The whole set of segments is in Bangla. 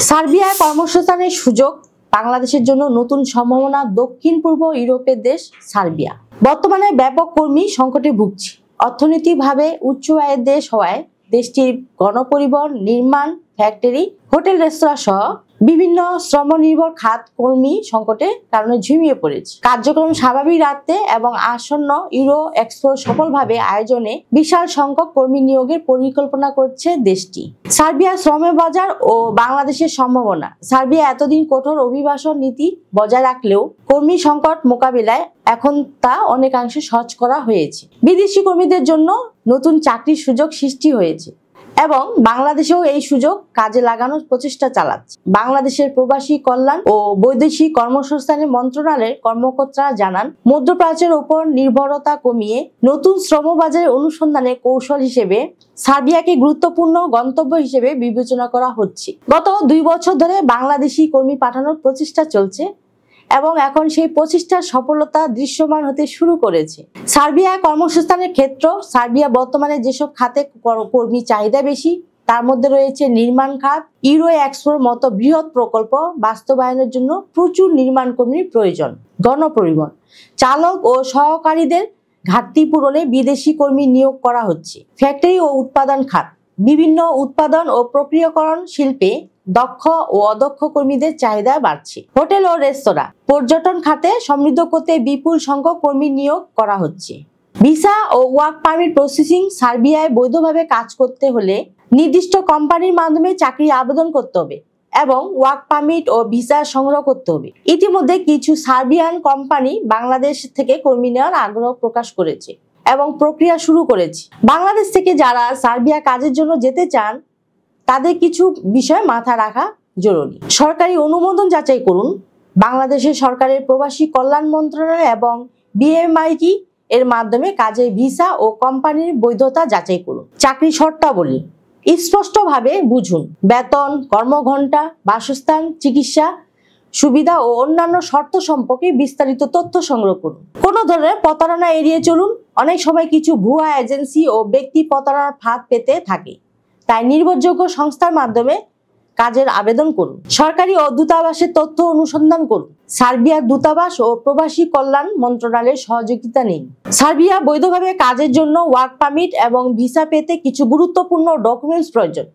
সার্বিয়ায় কর্মসংস্থানের সুযোগ বাংলাদেশের জন্য নতুন সম্ভাবনা। দক্ষিণ পূর্ব ইউরোপের দেশ সার্বিয়া বর্তমানে ব্যাপক কর্মী সংকটে ভুগছে। অর্থনৈতিকভাবে উচ্চ আয়ের দেশ হওয়ায় দেশটির গণপরিবহন, নির্মাণ, ফ্যাক্টরি, হোটেল, রেস্তোরাঁ সহ বিভিন্ন শ্রমনির্ভর খাত কর্মী সংকটের কারণে ঝিমিয়ে পড়েছে। কার্যক্রম স্বাভাবিক রাখতে এবং আসন্ন ইউরো এক্সপো সফলভাবে আয়োজনে বিশাল সংখ্যক কর্মী নিয়োগের পরিকল্পনা করছে দেশটি। সার্বিয়ার শ্রমের বাজার ও বাংলাদেশের সম্ভাবনা। সার্বিয়া এতদিন কঠোর অভিবাসন নীতি বজায় রাখলেও কর্মী সংকট মোকাবিলায় এখন তা অনেকাংশে সহজ করা হয়েছে। বিদেশি কর্মীদের জন্য নতুন চাকরির সুযোগ সৃষ্টি হয়েছে এবং বাংলাদেশেও এই সুযোগ কাজে লাগানোর প্রচেষ্টা চালাচ্ছে। বাংলাদেশের প্রবাসী কল্যাণ ও বৈদেশিক কর্মসংস্থান মন্ত্রণালয়ের কর্মকর্তারা জানান, মধ্যপ্রাচ্যের উপর নির্ভরতা কমিয়ে নতুন শ্রমবাজারের অনুসন্ধানে কৌশল হিসেবে সার্বিয়াকে গুরুত্বপূর্ণ গন্তব্য হিসেবে বিবেচনা করা হচ্ছে। গত 2 বছর ধরে বাংলাদেশি কর্মী পাঠানোর প্রচেষ্টা চলছে এবং এখন সেই প্রচেষ্টার সফলতা দৃশ্যমান হতে শুরু করেছে। সার্বিয়া কর্মসংস্থানের ক্ষেত্র। সার্বিয়া বর্তমানে যেসব খাতে কর্মী চাহিদা বেশি তার মধ্যে রয়েছে নির্মাণ খাত। ইউরো এক্সপোর মতো বৃহৎ প্রকল্প বাস্তবায়নের জন্য প্রচুর নির্মাণ কর্মীর প্রয়োজন। গণপরিবহন, চালক ও সহকারীদের ঘাটতি পূরণে বিদেশি কর্মী নিয়োগ করা হচ্ছে। ফ্যাক্টরি ও উৎপাদন খাত, বিভিন্ন উৎপাদন ও প্রক্রিয়াকরণ শিল্পে দক্ষ ও অদক্ষ কর্মীদের চাহিদা বাড়ছে। হোটেল ও রেস্তোরাঁ, পর্যটন খাতে সমৃদ্ধ করতে বিপুল সংখ্যক কর্মী নিয়োগ করা হচ্ছে। ভিসা ও ওয়ার্ক পারমিট প্রসেসিং। সার্বিয়ায় বৈধভাবে কাজ করতে হলে নির্দিষ্ট কোম্পানির মাধ্যমে চাকরি আবেদন করতে হবে এবং ওয়ার্ক পারমিট ও ভিসা সংগ্রহ করতে হবে। ইতিমধ্যে কিছু সার্বিয়ান কোম্পানি বাংলাদেশ থেকে কর্মী নেওয়ার আগ্রহ প্রকাশ করেছে এবং প্রক্রিয়া শুরু করেছে। বাংলাদেশ থেকে যারা সার্বিয়া কাজের জন্য যেতে চান তাদের কিছু বিষয় মাথায় রাখা জরুরি। সরকারি অনুমোদন যাচাই করুন। বাংলাদেশের সরকারের প্রবাসী কল্যাণ মন্ত্রণালয় এবং বিএমআইটি এর মাধ্যমে কাজের ভিসা ও কোম্পানির বৈধতা যাচাই করুন। চাকরি শর্তাবলী স্পষ্টভাবে বুঝুন। বেতন, কর্মঘণ্টা, বাসস্থান, চিকিৎসা সুবিধা ও অন্যান্য শর্ত সম্পর্কে বিস্তারিত তথ্য সংগ্রহ করুন। কোনো ধরনের প্রতারণা এড়িয়ে চলুন। অনেক সময় কিছু ভুয়া এজেন্সি ও ব্যক্তি প্রতারণার ফাঁদ পেতে থাকে, তাই নির্ভরযোগ্য সংস্থার মাধ্যমে কাজের আবেদন করুন। সরকারি ও দূতাবাসের তথ্য অনুসন্ধান করুন। সার্বিয়ার দূতাবাস ও প্রবাসী কল্যাণ মন্ত্রণালয়ের সহযোগিতা নিন। সার্বিয়া বৈধভাবে কাজের জন্য ওয়ার্ক পারমিট এবং ভিসা পেতে কিছু গুরুত্বপূর্ণ ডকুমেন্টস প্রয়োজন।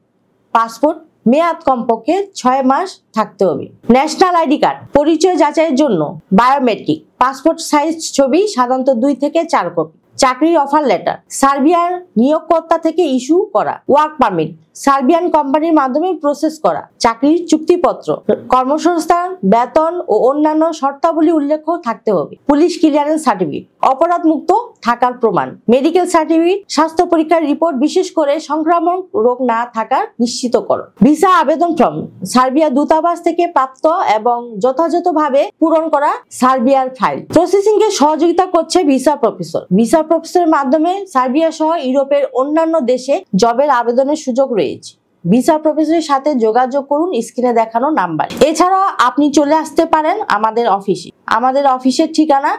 পাসপোর্ট, মেয়াদ কমপক্ষে 6 মাস থাকতে হবে। ন্যাশনাল আইডি কার্ড, পরিচয় যাচাইয়ের জন্য বায়োমেট্রিক। পাসপোর্ট সাইজ ছবি সাধারণত 2 থেকে 4 কপি। চাকরির অফার লেটার, সার্বিয়ার নিয়োগকর্তা থেকে ইস্যু করা। ওয়ার্ক পারমিট, সার্বিয়ান কোম্পানির মাধ্যমে প্রসেস করা। চাকরির চুক্তিপত্র, কর্মসংস্থান, বেতন ও অন্যান্য শর্তাবলী উল্লেখ থাকতে হবে। পুলিশ ক্লিয়ারেন্স সার্টিফিকেট, অপরাধ মুক্ত থাকার প্রমাণ। মেডিকেল সার্টিফিকেট, স্বাস্থ্য পরীক্ষার রিপোর্ট, বিশেষ করে সংক্রামক রোগ না থাকার নিশ্চিত করো। ভিসা আবেদন ফর্ম, সার্বিয়া দূতাবাস থেকে প্রাপ্ত এবং যথাযথভাবে পূরণ করা সার্বিয়ার ফাইল। প্রসেসিং এ সহযোগিতা করছে ভিসা প্রফেসর। ভিসা প্রফেসরের মাধ্যমে সার্বিয়া সহ ইউরোপের অন্যান্য দেশে জবের আবেদনের সুযোগ রয়েছে। ভিসা প্রফেসরের সাথে যোগাযোগ করুন স্ক্রিনে দেখানো নাম্বার। এছাড়াও আপনি চলে আসতে পারেন আমাদের অফিসে। আমাদের অফিসের ঠিকানা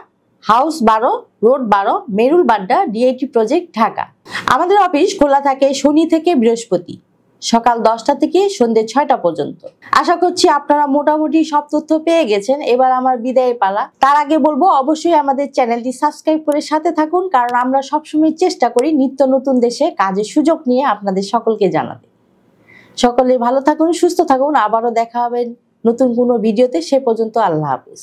house 12, road 12, Merul Badda, DIT project, Dhaka. আমাদের অফিস খোলা থাকে শনি থেকে বৃহস্পতি সকাল 10টা থেকে সন্ধ্যে 6টা পর্যন্ত। আশা করছি আপনারা মোটামুটি সব তথ্য পেয়ে গেছেন। এবার আমার বিদায়ের পালা। তার আগে বলবো অবশ্যই আমাদের চ্যানেলটি সাবস্ক্রাইব করে সাথে থাকুন, কারণ আমরা সবসময় চেষ্টা করি নিত্য নতুন দেশে কাজের সুযোগ নিয়ে আপনাদের সকলকে জানাতে। সকলে ভালো থাকুন, সুস্থ থাকুন। আবারও দেখা হবে নতুন কোনো ভিডিওতে। সে পর্যন্ত আল্লাহ হাফেজ।